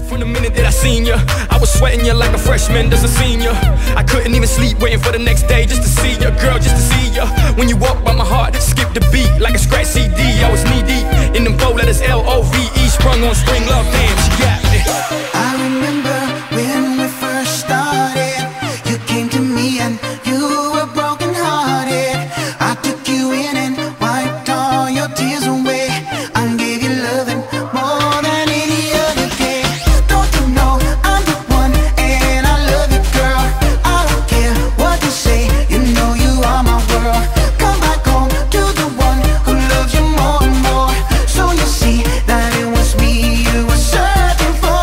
From the minute that I seen ya, I was sweating ya like a freshman does a senior. I couldn't even sleep waiting for the next day just to see ya, girl, just to see ya. When you walk by my heart, skip the beat like a scratch CD. I was knee deep in them 4 letters L-O-V-E, sprung on spring love, damn, she got me. I remember when we first started. You came to me and you were broken hearted. I took you in and wiped all your tears away. I gave you loving more than any other day. Don't you know I'm the one and I love you, girl. I don't care what you say, you know you are my world. Come back home to the one who loves you more and more. So you see that it was me you were searching for.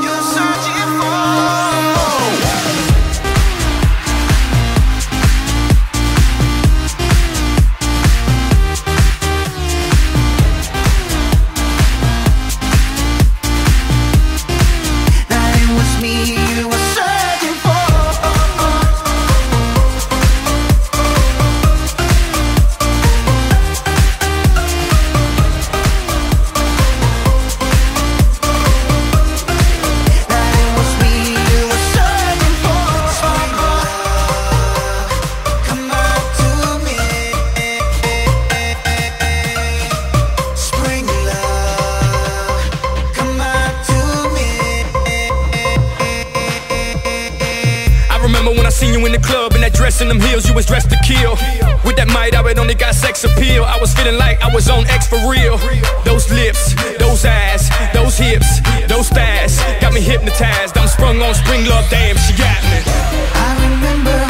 You're searching for. That it was me you were searching for. That it was me you were searching for. Spring love, come back to me. Spring love, come back to me. I remember when I seen you in the club in that dress and them heels, you was dressed to kill. With that might, I had only got sex appeal. I was feeling like I was on X for real. Those lips, those eyes, those hips, those thighs got me hypnotized. I'm sprung on spring love, damn, she got me. I remember